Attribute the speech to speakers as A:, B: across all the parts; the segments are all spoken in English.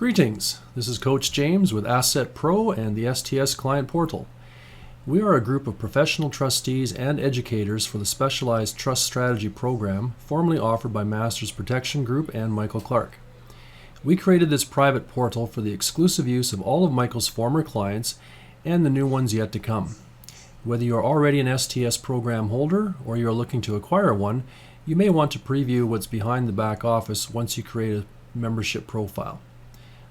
A: Greetings, this is Coach James with AssetPro and the STS Client Portal. We are a group of professional trustees and educators for the Specialized Trust Strategy program formerly offered by Masters Protection Group and Michael Clark. We created this private portal for the exclusive use of all of Michael's former clients and the new ones yet to come. Whether you are already an STS program holder or you are looking to acquire one, you may want to preview what's behind the back office once you create a membership profile.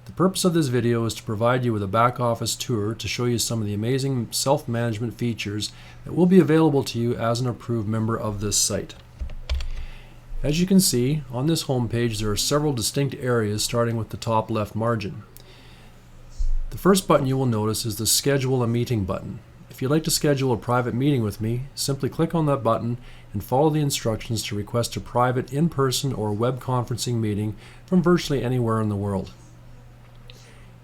A: The purpose of this video is to provide you with a back office tour to show you some of the amazing self-management features that will be available to you as an approved member of this site. As you can see, on this home page there are several distinct areas starting with the top left margin. The first button you will notice is the Schedule a Meeting button. If you'd like to schedule a private meeting with me, simply click on that button and follow the instructions to request a private in-person or web conferencing meeting from virtually anywhere in the world.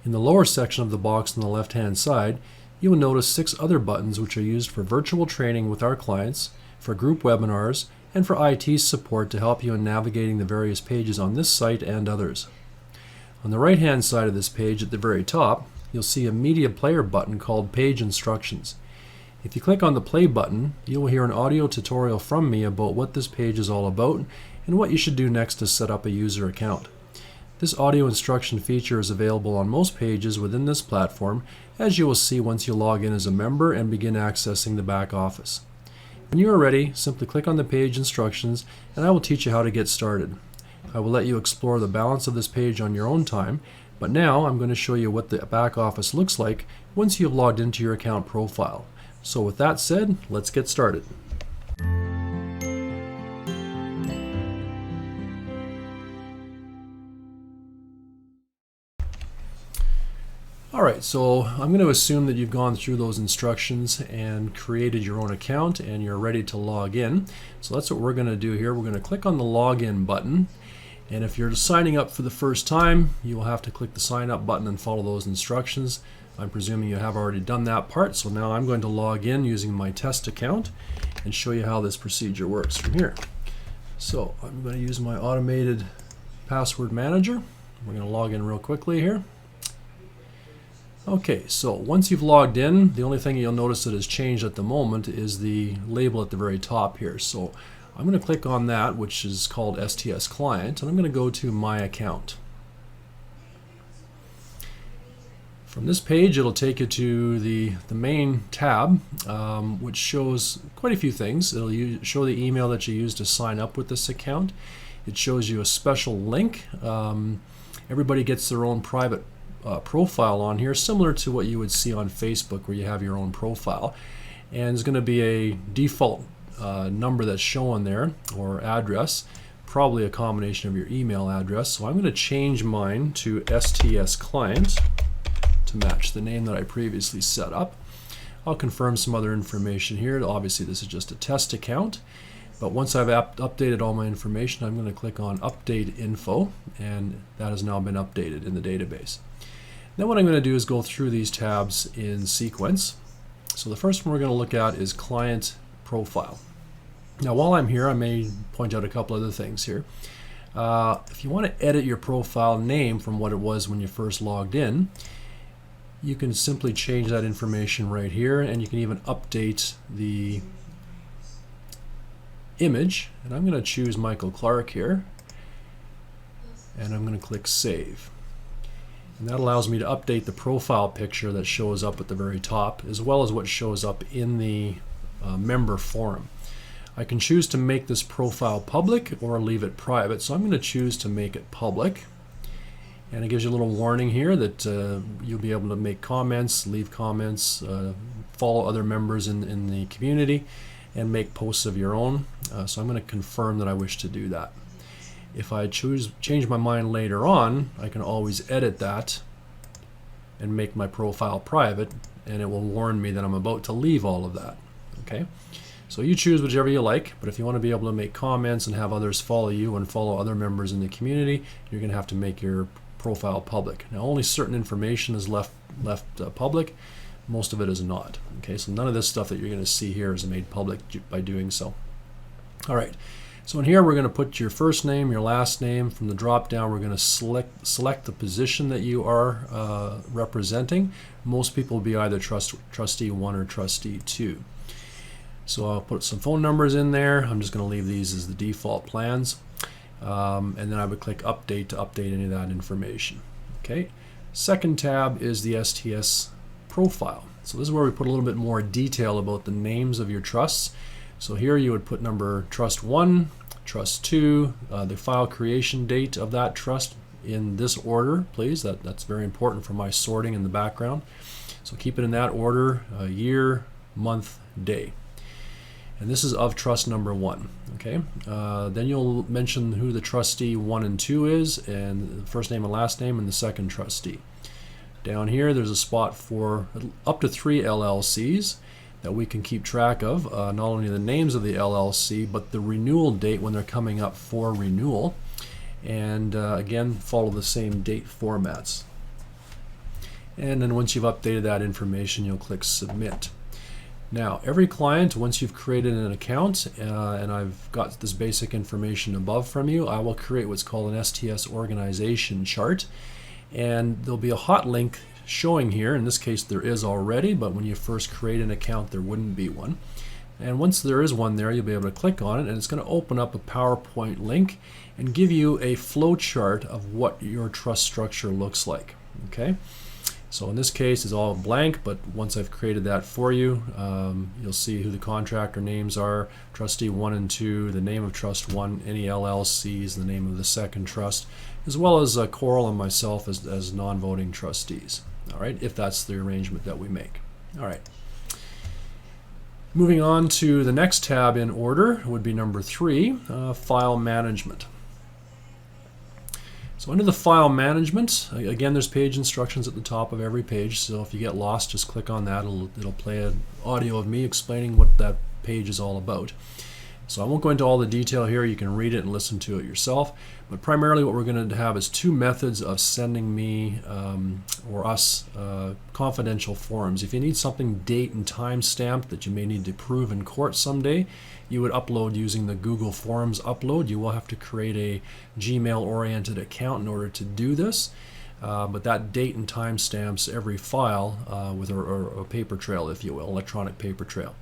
A: In the lower section of the box on the left-hand side, you will notice 6 other buttons which are used for virtual training with our clients, for group webinars, and for IT support to help you in navigating the various pages on this site and others. On the right-hand side of this page at the very top, you'll see a media player button called Page Instructions. If you click on the play button, you will hear an audio tutorial from me about what this page is all about and what you should do next to set up a user account. This audio instruction feature is available on most pages within this platform, as you will see once you log in as a member and begin accessing the back office. When you are ready, simply click on the page instructions and I will teach you how to get started. I will let you explore the balance of this page on your own time, but now I'm going to show you what the back office looks like once you've logged into your account profile. So with that said, let's get started. Alright, so I'm going to assume that you've gone through those instructions and created your own account and you're ready to log in. So that's what we're going to do here. We're going to click on the login button, and if you're signing up for the first time, you will have to click the sign up button and follow those instructions. I'm presuming you have already done that part, so now I'm going to log in using my test account and show you how this procedure works from here. So I'm going to use my automated password manager. We're going to log in real quickly here. Okay, so once you've logged in, the only thing you'll notice that has changed at the moment is the label at the very top here. So I'm going to click on that, which is called STS Client, and I'm going to go to My Account. From this page, it'll take you to the main tab, which shows quite a few things. It'll show the email that you used to sign up with this account. It shows you a special link. Everybody gets their own private profile on here, similar to what you would see on Facebook where you have your own profile, and there's going to be a default number that's shown there, or address, probably a combination of your email address. So I'm going to change mine to STS Client to match the name that I previously set up. I'll confirm some other information here. Obviously this is just a test account, but once I've updated all my information, I'm going to click on Update Info, and that has now been updated in the database. Then what I'm going to do is go through these tabs in sequence. So the first one we're going to look at is Client Profile. Now while I'm here, I may point out a couple other things here. If you want to edit your profile name from what it was when you first logged in, you can simply change that information right here, and you can even update the image. And I'm going to choose Michael Clark here, and I'm going to click Save. And that allows me to update the profile picture that shows up at the very top, as well as what shows up in the member forum. I can choose to make this profile public or leave it private, so I'm going to choose to make it public. And it gives you a little warning here that you'll be able to make comments, leave comments, follow other members in the community, and make posts of your own. So I'm going to confirm that I wish to do that. If I change my mind later on, I can always edit that and make my profile private, and it will warn me that I'm about to leave all of that. Okay, so you choose whichever you like, but if you want to be able to make comments and have others follow you and follow other members in the community, you're going to have to make your profile public. Now only certain information is left public. Most of it is not. Okay, so none of this stuff that you're going to see here is made public by doing so. All right. So in here we're going to put your first name, your last name. From the drop down we're going to select the position that you are representing. Most people will be either trustee 1 or trustee 2. So I'll put some phone numbers in there. I'm just going to leave these as the default plans. And then I would click update to update any of that information. Okay. Second tab is the STS profile. So this is where we put a little bit more detail about the names of your trusts. So here you would put number trust 1, trust 2, the file creation date of that trust in this order, please. That's very important for my sorting in the background. So keep it in that order, year, month, day. And this is of trust number 1. Okay. Then you'll mention who the trustee 1 and 2 is, and the first name and last name, and the second trustee. Down here there's a spot for up to 3 LLCs that we can keep track of, not only the names of the LLC, but the renewal date when they're coming up for renewal. And again, follow the same date formats. And then once you've updated that information, you'll click Submit. Now, every client, once you've created an account, and I've got this basic information above from you, I will create what's called an STS organization chart. And there'll be a hot link showing here. In this case there is already, but when you first create an account there wouldn't be one. And once there is one there, you'll be able to click on it, and it's going to open up a PowerPoint link and give you a flow chart of what your trust structure looks like. Okay, so in this case it's all blank, but once I've created that for you, you'll see who the contractor names are, trustee 1 and 2, the name of trust 1, any LLCs, the name of the second trust, as well as Coral and myself as non-voting trustees. All right, if that's the arrangement that we make. All right. Moving on to the next tab in order would be number 3, file management. So under the file management, again, there's page instructions at the top of every page. So if you get lost, just click on that. It'll play an audio of me explaining what that page is all about. So I won't go into all the detail here. You can read it and listen to it yourself. But primarily what we're going to have is 2 methods of sending me or us confidential forms. If you need something date and time stamped that you may need to prove in court someday, you would upload using the Google Forms upload. You will have to create a Gmail-oriented account in order to do this. But that date and time stamps every file with a paper trail, if you will, electronic paper trail.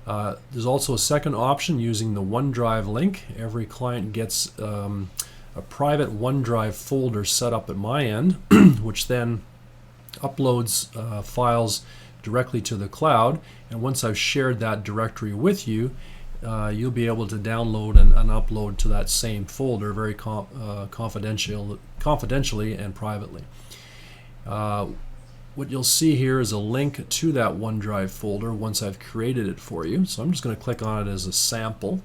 A: There's also a second option using the OneDrive link. Every client gets a private OneDrive folder set up at my end, which then uploads files directly to the cloud. And once I've shared that directory with you, you'll be able to download and upload to that same folder very confidentially and privately. What you'll see here is a link to that OneDrive folder once I've created it for you. So I'm just going to click on it as a sample.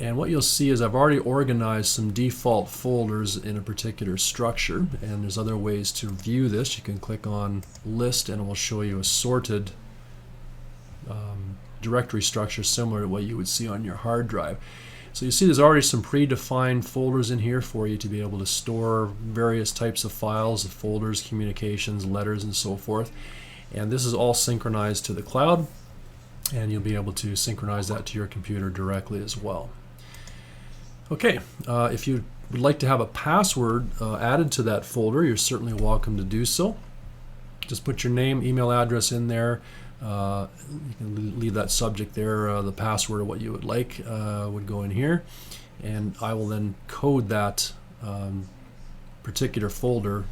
A: And what you'll see is I've already organized some default folders in a particular structure, and there's other ways to view this. You can click on List and it will show you a sorted directory structure similar to what you would see on your hard drive. So you see there's already some predefined folders in here for you to be able to store various types of files, folders, communications, letters, and so forth. And this is all synchronized to the cloud, and you'll be able to synchronize that to your computer directly as well. Okay, if you would like to have a password added to that folder, you're certainly welcome to do so. Just put your name, email address in there. You can leave that subject there, the password or what you would like would go in here, and I will then code that particular folder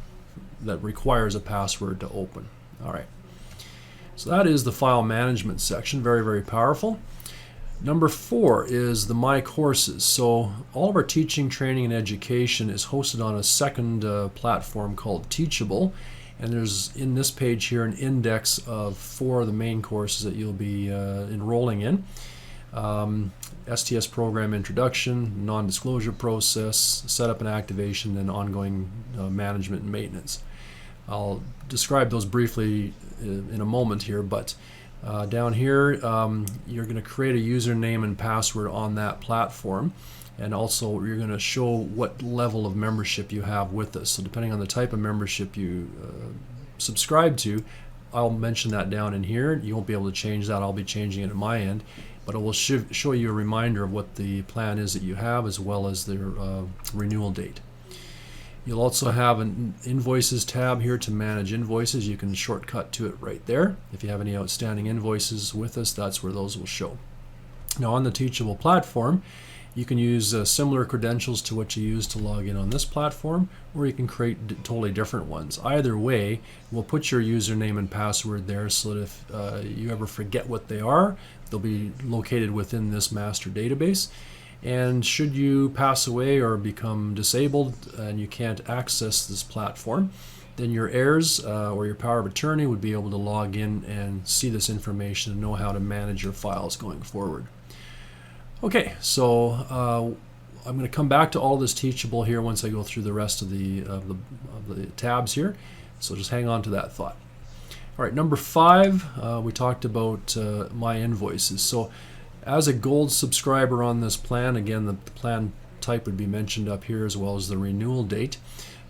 A: that requires a password to open. All right, so that is the file management section. Very, very powerful. Number 4 is the My Courses. So all of our teaching, training, and education is hosted on a second platform called Teachable. And there's in this page here an index of 4 of the main courses that you'll be enrolling in. STS program introduction, non-disclosure process, setup and activation, and ongoing management and maintenance. I'll describe those briefly in a moment here, but down here you're going to create a username and password on that platform. And also you're going to show what level of membership you have with us. So depending on the type of membership you subscribe to, I'll mention that down in here. You won't be able to change that. I'll be changing it at my end. but it will show you a reminder of what the plan is that you have, as well as the renewal date. You'll also have an invoices tab here to manage invoices. You can shortcut to it right there. If you have any outstanding invoices with us, that's where those will show. Now on the Teachable platform, you can use similar credentials to what you use to log in on this platform, or you can create totally different ones. Either way, we'll put your username and password there so that if you ever forget what they are, they'll be located within this master database. And should you pass away or become disabled and you can't access this platform, then your heirs or your power of attorney would be able to log in and see this information and know how to manage your files going forward. Okay, so I'm going to come back to all this Teachable here once I go through the rest of the tabs here. So just hang on to that thought. All right, number 5, we talked about my invoices. So as a gold subscriber on this plan, again, the plan type would be mentioned up here as well as the renewal date.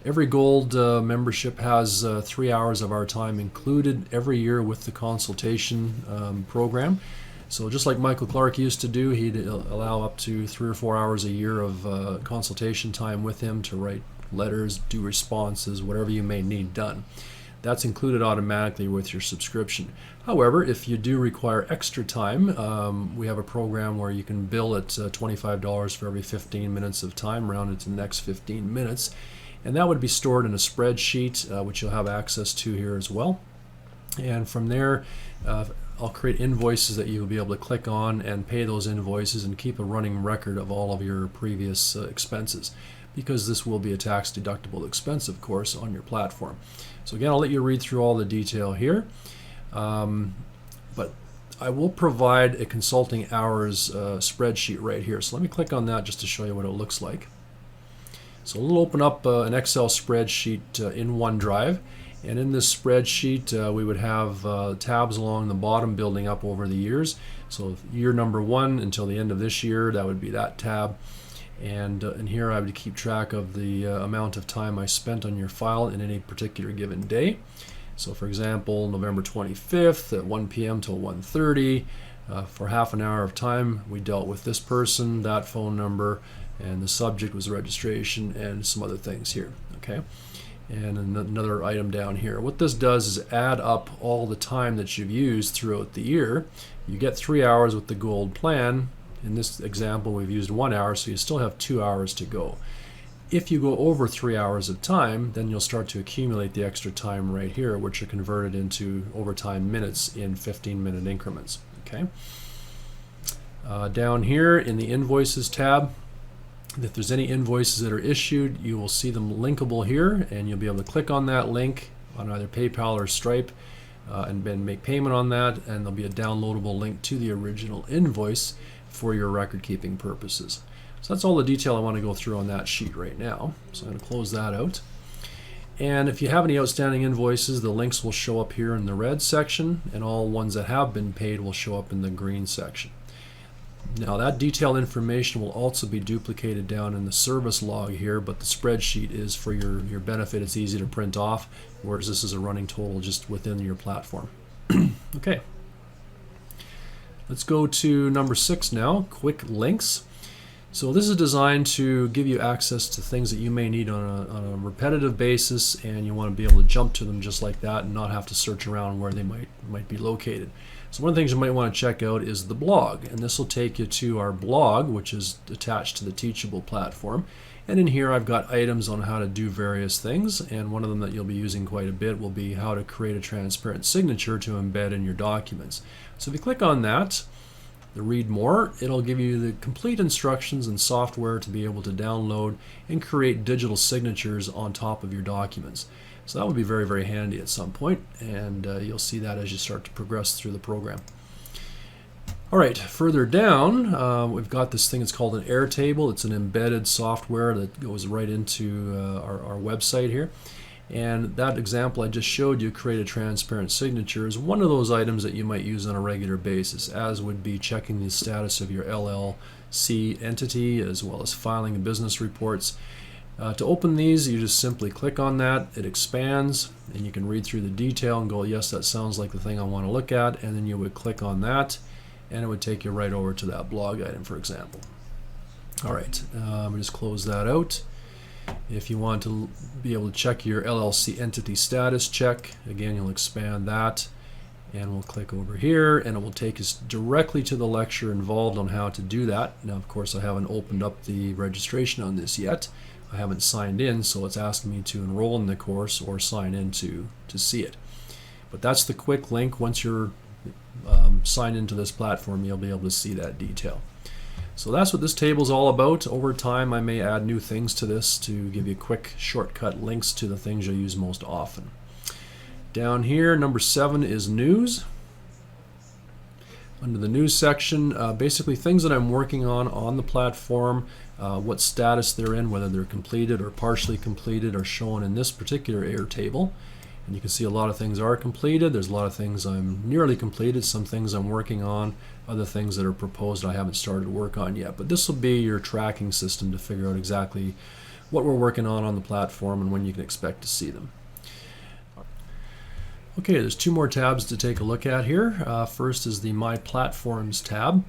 A: Every gold membership has 3 hours of our time included every year with the consultation program. So just like Michael Clark used to do, he'd allow up to 3 or 4 hours a year of consultation time with him to write letters, do responses, whatever you may need done. That's included automatically with your subscription. However, if you do require extra time, we have a program where you can bill at $25 for every 15 minutes of time, rounded to the next 15 minutes. And that would be stored in a spreadsheet, which you'll have access to here as well. And from there, I'll create invoices that you'll be able to click on and pay those invoices and keep a running record of all of your previous expenses, because this will be a tax deductible expense, of course, on your platform. So again, I'll let you read through all the detail here, but I will provide a consulting hours spreadsheet right here. So let me click on that just to show you what it looks like. So we'll open up an Excel spreadsheet in OneDrive, and in this spreadsheet we would have tabs along the bottom building up over the years. So year number 1 until the end of this year, that would be that tab. And here I would keep track of the amount of time I spent on your file in any particular given day. So for example, November 25th at 1 p.m. till 1:30, for half an hour of time we dealt with this person, that phone number, and the subject was registration and some other things here. Okay, and another item down here. What this does is add up all the time that you've used throughout the year. You get 3 hours with the gold plan. In this example, we've used 1 hour, so you still have 2 hours to go. If you go over 3 hours of time, then you'll start to accumulate the extra time right here, which are converted into overtime minutes in 15-minute increments. Okay. Down here in the Invoices tab, if there's any invoices that are issued, you will see them linkable here, and you'll be able to click on that link on either PayPal or Stripe and then make payment on that, and there'll be a downloadable link to the original invoice for your record-keeping purposes. So that's all the detail I want to go through on that sheet right now. So I'm going to close that out. And if you have any outstanding invoices, the links will show up here in the red section, and all ones that have been paid will show up in the green section. Now that detailed information will also be duplicated down in the service log here, but the spreadsheet is for your benefit. It's easy to print off, whereas this is a running total just within your platform. Okay. Let's go to number 6 now, quick links. So this is designed to give you access to things that you may need on a repetitive basis, and you want to be able to jump to them just like that and not have to search around where they might be located. So one of the things you might want to check out is the blog, and this will take you to our blog, which is attached to the Teachable platform. And in here I've got items on how to do various things, and one of them that you'll be using quite a bit will be how to create a transparent signature to embed in your documents. So if you click on that, the read more, it'll give you the complete instructions and software to be able to download and create digital signatures on top of your documents. So that would be very, very handy at some point, and you'll see that as you start to progress through the program. All right, further down, we've got this thing that's called an Airtable. It's an embedded software that goes right into our website here. And that example I just showed you, create a transparent signature, is one of those items that you might use on a regular basis, as would be checking the status of your LLC entity, as well as filing business reports. To open these, you just simply click on that, it expands, and you can read through the detail and go, yes, that sounds like the thing I want to look at, and then you would click on that, and it would take you right over to that blog item, for example. All right, just close that out. If you want to be able to check your LLC entity status check, again, you'll expand that, and we'll click over here, and it will take us directly to the lecture involved on how to do that. Now, of course, I haven't opened up the registration on this yet. I haven't signed in, so it's asking me to enroll in the course or sign in to see it. But that's the quick link. Once you're signed into this platform, you'll be able to see that detail. So that's what this table is all about. Over time, I may add new things to this to give you quick shortcut links to the things you'll use most often. Down here, number 7 is news. Under the news section, basically things that I'm working on the platform, what status they're in, whether they're completed or partially completed, are shown in this particular air table. And you can see a lot of things are completed. There's a lot of things I'm nearly completed, some things I'm working on, other things that are proposed I haven't started work on yet. But this will be your tracking system to figure out exactly what we're working on the platform and when you can expect to see them. Okay, there's 2 more tabs to take a look at here. First is the My Platforms tab.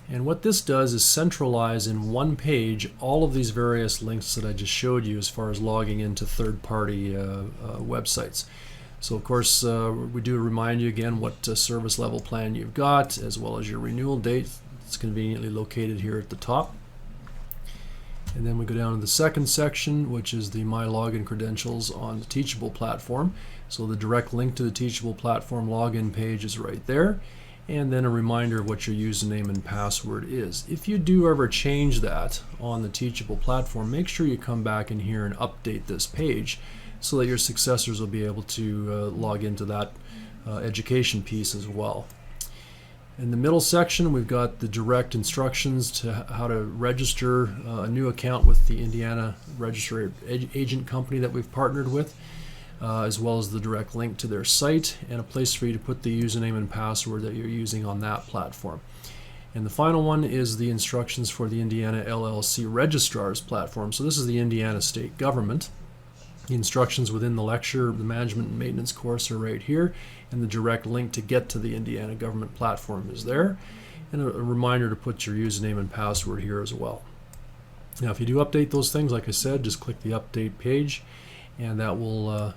A: And what this does is centralize in one page all of these various links that I just showed you as far as logging into third-party websites. So of course, we do remind you again what service level plan you've got, as well as your renewal date. It's conveniently located here at the top. And then we go down to the second section, which is the My Login Credentials on the Teachable platform. So the direct link to the Teachable platform login page is right there. And then a reminder of what your username and password is. If you do ever change that on the Teachable platform, make sure you come back in here and update this page so that your successors will be able to log into that education piece as well. In the middle section, we've got the direct instructions to how to register a new account with the Indiana Registered Agent Company that we've partnered with. As well as the direct link to their site and a place for you to put the username and password that you're using on that platform. And the final one is the instructions for the Indiana LLC Registrar's platform. So this is the Indiana state government. The instructions within the lecture, the management and maintenance course, are right here, and the direct link to get to the Indiana government platform is there, and a reminder to put your username and password here as well. Now, if you do update those things, like I said, just click the update page, and that will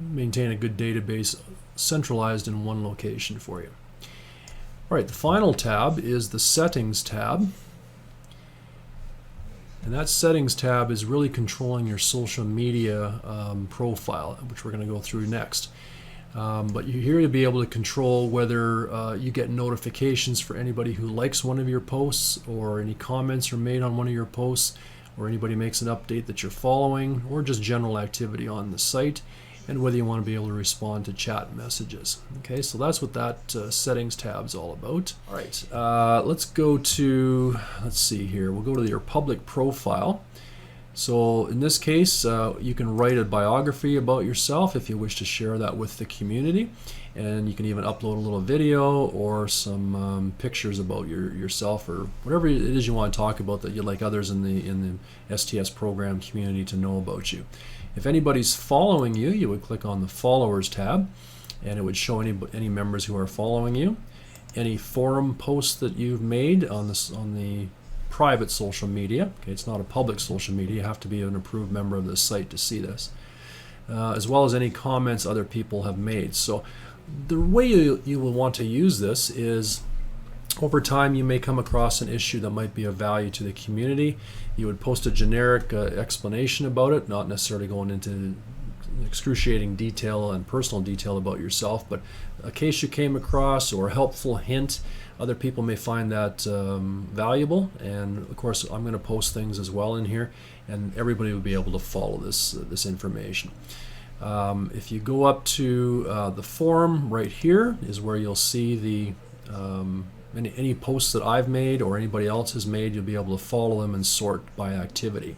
A: maintain a good database centralized in one location for you. All right, the final tab is the Settings tab. And that Settings tab is really controlling your social media profile, which we're going to go through next. But you're here to be able to control whether you get notifications for anybody who likes one of your posts, or any comments are made on one of your posts, or anybody makes an update that you're following, or just general activity on the site, and whether you want to be able to respond to chat messages. Okay, so that's what that Settings tab is all about. All right, let's go to, let's see here, we'll go to your public profile. So in this case, you can write a biography about yourself if you wish to share that with the community, and you can even upload a little video or some pictures about yourself, or whatever it is you want to talk about that you'd like others in the STS program community to know about you. If anybody's following you, you would click on the Followers tab, and it would show any members who are following you. Any forum posts that you've made on the private social media. Okay, it's not a public social media. You have to be an approved member of this site to see this, as well as any comments other people have made. So the way you will want to use this is, over time you may come across an issue that might be of value to the community. You would post a generic explanation about it, not necessarily going into excruciating detail and personal detail about yourself, but a case you came across or a helpful hint. Other people may find that valuable, and of course I'm going to post things as well in here, and everybody will be able to follow this information. If you go up to the forum, right here is where you'll see the any posts that I've made or anybody else has made. You'll be able to follow them and sort by activity.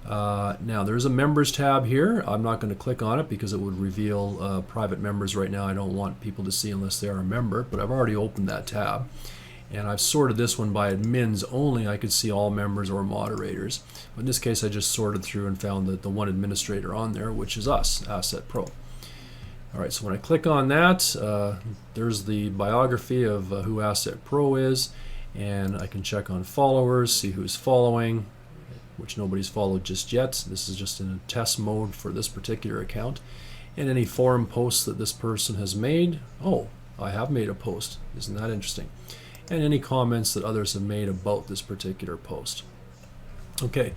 A: Now there's a members tab here. I'm not going to click on it because it would reveal private members right now. I don't want people to see unless they are a member, but I've already opened that tab, and I've sorted this one by admins only. I could see all members or moderators, but in this case I just sorted through and found that the one administrator on there, which is us, AssetPro. All right, so when I click on that, there's the biography of who AssetPro is, and I can check on followers, see who's following, which nobody's followed just yet. This is just in a test mode for this particular account. And any forum posts that this person has made. Oh, I have made a post. Isn't that interesting? And any comments that others have made about this particular post. Okay.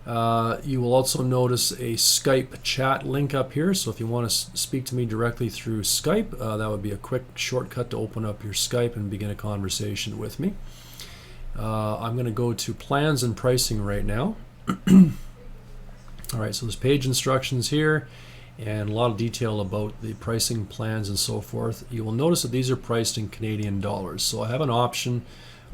A: You will also notice a Skype chat link up here. So if you want to speak to me directly through Skype, that would be a quick shortcut to open up your Skype and begin a conversation with me. I'm going to go to plans and pricing right now. All right, so there's page instructions here and a lot of detail about the pricing plans and so forth. You will notice that these are priced in Canadian dollars. So I have an option,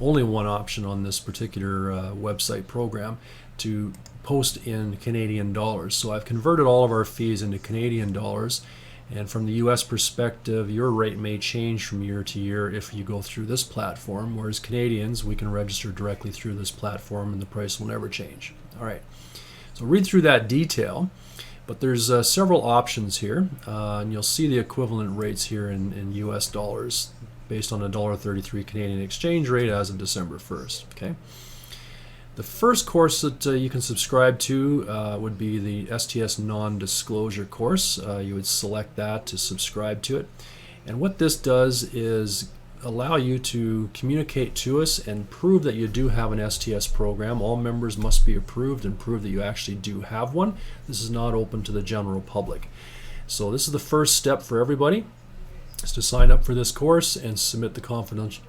A: only one option on this particular website program, to post in Canadian dollars. So I've converted all of our fees into Canadian dollars, and from the US perspective, your rate may change from year to year if you go through this platform, whereas Canadians, we can register directly through this platform and the price will never change. All right, so read through that detail, but there's several options here, and you'll see the equivalent rates here in US dollars based on a $1.33 Canadian exchange rate as of December 1st. Okay. The first course that you can subscribe to would be the STS non-disclosure course. You would select that to subscribe to it. And what this does is allow you to communicate to us and prove that you do have an STS program. All members must be approved and prove that you actually do have one. This is not open to the general public. So this is the first step for everybody, is to sign up for this course and submit the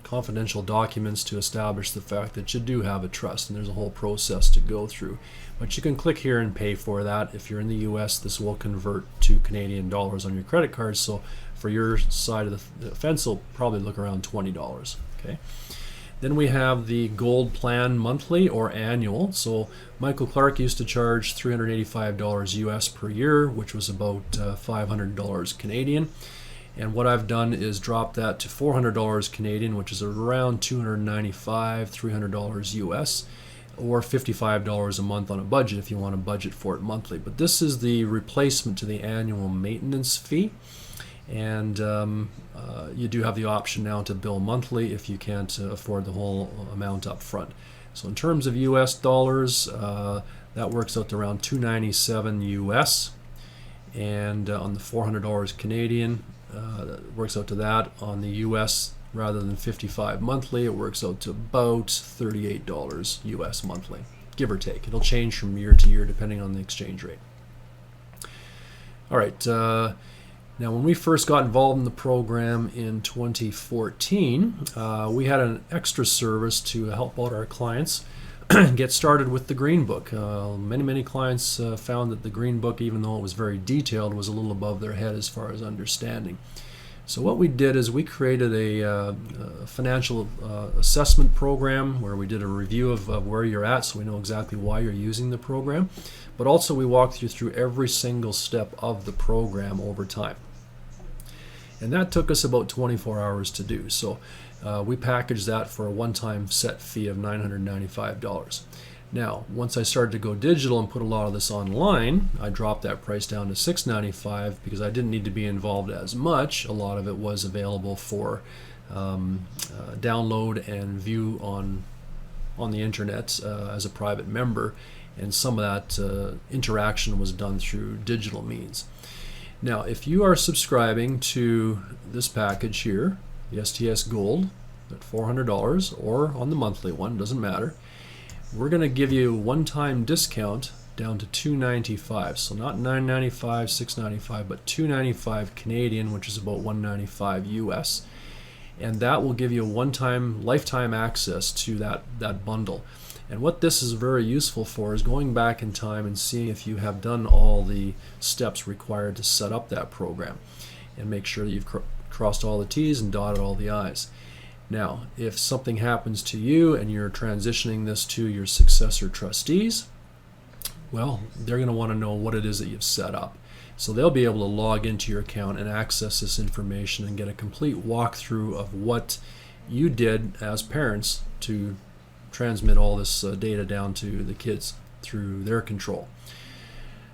A: confidential documents to establish the fact that you do have a trust, and there's a whole process to go through. But you can click here and pay for that. If you're in the US, this will convert to Canadian dollars on your credit card, so for your side of the fence, it'll probably look around $20. Okay. Then we have the gold plan monthly or annual. So Michael Clark used to charge $385 US per year, which was about $500 Canadian. And what I've done is drop that to $400 Canadian, which is around $295, $300 US, or $55 a month on a budget if you want to budget for it monthly. But this is the replacement to the annual maintenance fee. And you do have the option now to bill monthly if you can't afford the whole amount up front. So in terms of US dollars, that works out to around $297 US. And on the $400 Canadian, that works out to that. On the US, rather than $55 monthly, it works out to about $38 US monthly, give or take. It'll change from year to year depending on the exchange rate. All right, now when we first got involved in the program in 2014, we had an extra service to help out our clients get started with the Green Book. Many clients found that the Green Book, even though it was very detailed, was a little above their head as far as understanding. So what we did is we created a financial assessment program where we did a review of where you're at, so we know exactly why you're using the program. But also we walked you through every single step of the program over time. And that took us about 24 hours to do. So we packaged that for a one-time set fee of $995. Now, once I started to go digital and put a lot of this online, I dropped that price down to $695 because I didn't need to be involved as much. A lot of it was available for download and view on the internet as a private member, and some of that interaction was done through digital means. Now, if you are subscribing to this package here, the STS Gold at $400, or on the monthly one, doesn't matter, we're going to give you a one-time discount down to $295. So not $995, $695, but $295 Canadian, which is about $195 US. And that will give you a one-time, lifetime access to that bundle. And what this is very useful for is going back in time and seeing if you have done all the steps required to set up that program and make sure that you've crossed all the T's and dotted all the I's. Now, if something happens to you and you're transitioning this to your successor trustees, well, they're going to want to know what it is that you've set up. So they'll be able to log into your account and access this information and get a complete walkthrough of what you did as parents to transmit all this data down to the kids through their control.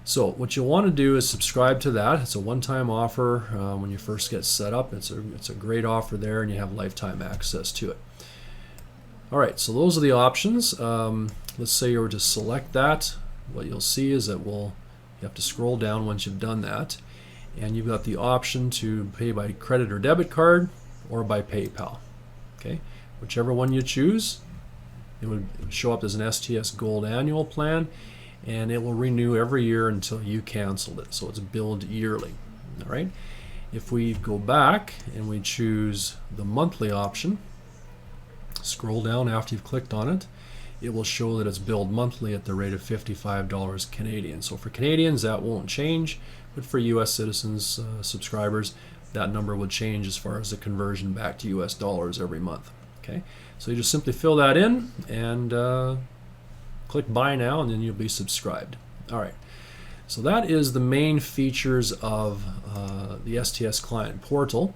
A: So what you'll want to do is subscribe to that. It's a one-time offer when you first get set up. It's a great offer there, and you have lifetime access to it. All right, so those are the options. Let's say you were to select that. What you'll see is that you have to scroll down once you've done that, and you've got the option to pay by credit or debit card or by PayPal. Okay, whichever one you choose, it would show up as an STS Gold annual plan, and it will renew every year until you canceled it. So it's billed yearly. All right. If we go back and we choose the monthly option, scroll down after you've clicked on it, it will show that it's billed monthly at the rate of $55 Canadian. So for Canadians, that won't change, but for US citizens, subscribers, that number would change as far as the conversion back to US dollars every month. Okay, so you just simply fill that in and click buy now, and then you'll be subscribed. All right, so that is the main features of the STS Client Portal.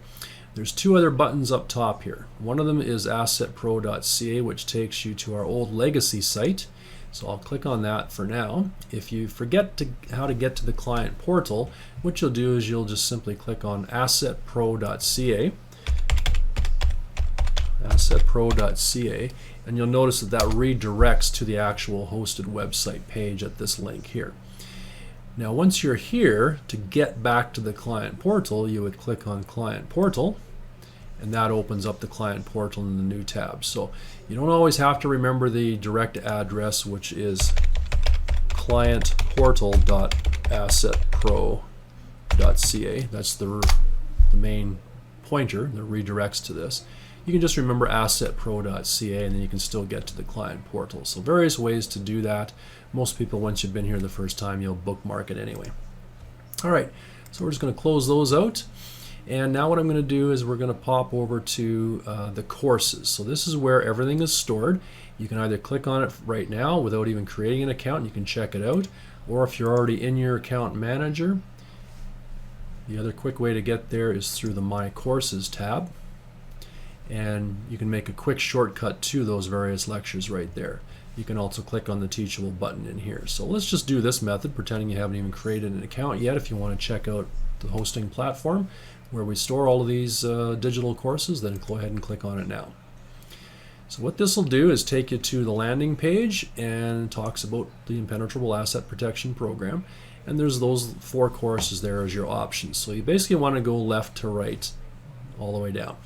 A: There's two other buttons up top here. One of them is AssetPro.ca, which takes you to our old legacy site. So I'll click on that for now. If you forget how to get to the Client Portal, what you'll do is you'll just simply click on AssetPro.ca. AssetPro.ca, and you'll notice that redirects to the actual hosted website page at this link here. Now once you're here, to get back to the Client Portal, you would click on Client Portal, and that opens up the Client Portal in the new tab. So you don't always have to remember the direct address, which is clientportal.assetpro.ca. That's the main pointer that redirects to this. You can just remember AssetPro.ca, and then you can still get to the Client Portal. So various ways to do that. Most people, once you've been here the first time, you'll bookmark it anyway. All right, so we're just going to close those out. And now what I'm going to do is we're going to pop over to the courses. So this is where everything is stored. You can either click on it right now without even creating an account, you can check it out. Or if you're already in your account manager, the other quick way to get there is through the My Courses tab. And you can make a quick shortcut to those various lectures right there. You can also click on the Teachable button in here. So let's just do this method, pretending you haven't even created an account yet. If you want to check out the hosting platform where we store all of these digital courses, then go ahead and click on it now. So what this will do is take you to the landing page and talks about the Impenetrable Asset Protection Program. And there's those 4 courses there as your options. So you basically want to go left to right all the way down.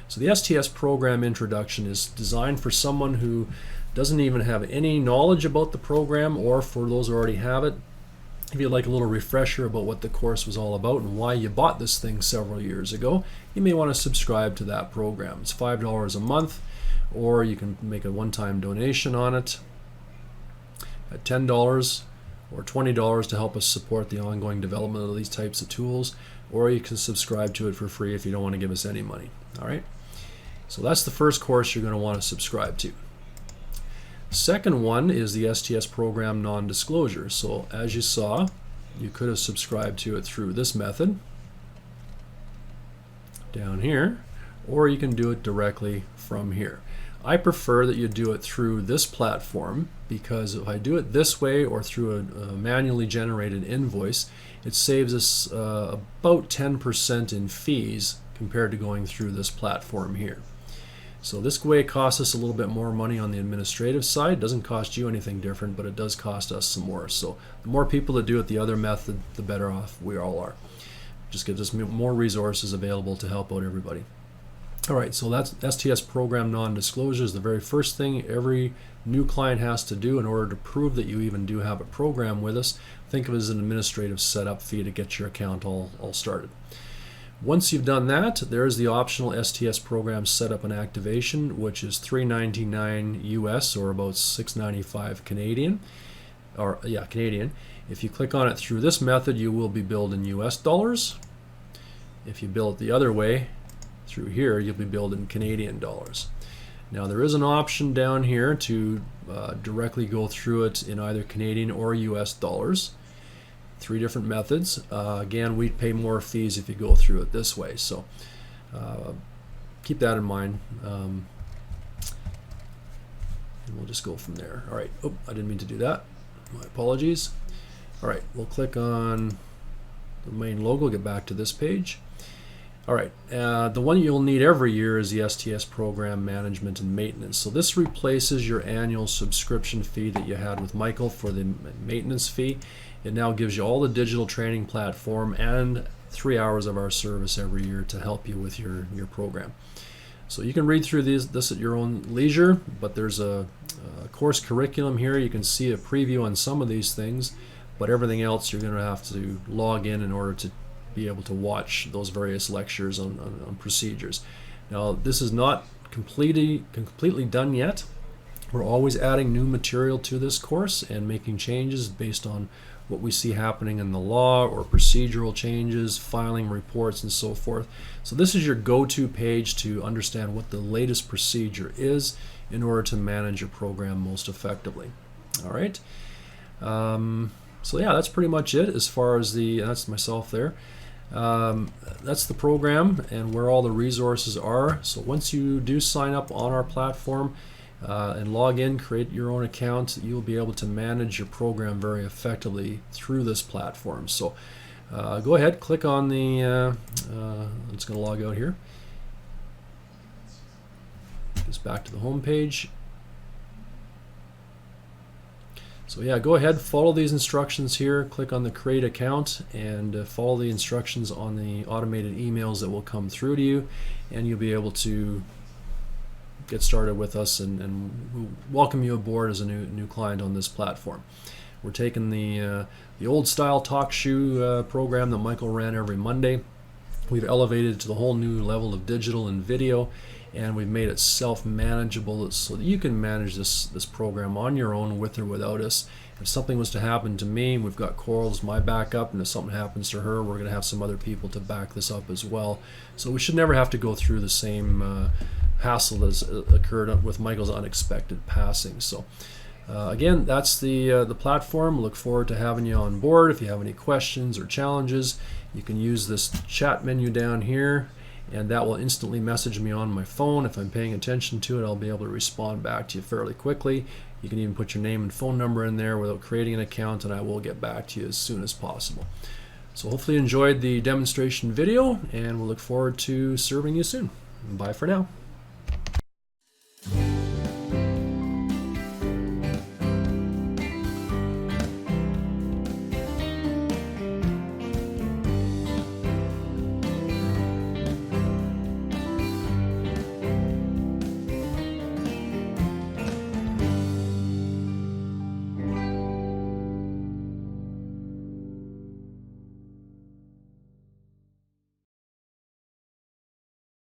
A: So the STS program introduction is designed for someone who doesn't even have any knowledge about the program, or for those who already have it, if you'd like a little refresher about what the course was all about and why you bought this thing several years ago, you may want to subscribe to that program. It's $5 a month, or you can make a one-time donation on it at $10 or $20 to help us support the ongoing development of these types of tools, or you can subscribe to it for free if you don't want to give us any money. All right. So that's the first course you're going to want to subscribe to. Second one is the STS program non-disclosure. So as you saw, you could have subscribed to it through this method down here, or you can do it directly from here. I prefer that you do it through this platform, because if I do it this way or through a manually generated invoice, it saves us about 10% in fees compared to going through this platform here. So this way it costs us a little bit more money on the administrative side. It doesn't cost you anything different, but it does cost us some more. So the more people that do it the other method, the better off we all are. Just gives us more resources available to help out everybody. All right, so that's STS program non-disclosure is the very first thing every new client has to do in order to prove that you even do have a program with us. Think of it as an administrative setup fee to get your account all started. Once you've done that, there's the optional STS program setup and activation, which is $3.99 US, or about $6.95 Canadian. Or yeah, Canadian. If you click on it through this method, you will be billed in US dollars. If you bill it the other way, through here, you'll be billed in Canadian dollars. Now there is an option down here to directly go through it in either Canadian or US dollars. 3 different methods. Again, we'd pay more fees if you go through it this way, so keep that in mind. And we'll just go from there. All right. Oh, I didn't mean to do that. My apologies. All right, we'll click on the main logo, get back to this page. All right, the one you'll need every year is the STS program management and maintenance. So this replaces your annual subscription fee that you had with Michael for the maintenance fee. It now gives you all the digital training platform and 3 hours of our service every year to help you with your program. So you can read through this at your own leisure, but there's a course curriculum here. You can see a preview on some of these things, but everything else you're going to have to log in order to be able to watch those various lectures on procedures. Now, this is not completely done yet. We're always adding new material to this course and making changes based on what we see happening in the law or procedural changes, filing reports, and so forth. So this is your go-to page to understand what the latest procedure is in order to manage your program most effectively. All right. So yeah, that's pretty much it as far as that's myself there. That's the program and where all the resources are. So once you do sign up on our platform and log in, create your own account, you'll be able to manage your program very effectively through this platform. So go ahead, click on the, I'm just going to log out here. It's back to the home page. So yeah, go ahead, follow these instructions here, click on the create account, and follow the instructions on the automated emails that will come through to you, and you'll be able to get started with us, and we'll welcome you aboard as a new client on this platform. We're taking the old style talk shoe program that Michael ran every Monday. We've elevated it to the whole new level of digital and video, and we've made it self-manageable so that you can manage this program on your own with or without us. If something was to happen to me, we've got Coral as my backup, and if something happens to her, we're going to have some other people to back this up as well. So we should never have to go through the same hassle that's occurred with Michael's unexpected passing. So again, that's the platform. Look forward to having you on board. If you have any questions or challenges, you can use this chat menu down here, and that will instantly message me on my phone. If I'm paying attention to it, I'll be able to respond back to you fairly quickly. You can even put your name and phone number in there without creating an account, and I will get back to you as soon as possible. So hopefully you enjoyed the demonstration video, and we'll look forward to serving you soon. Bye for now.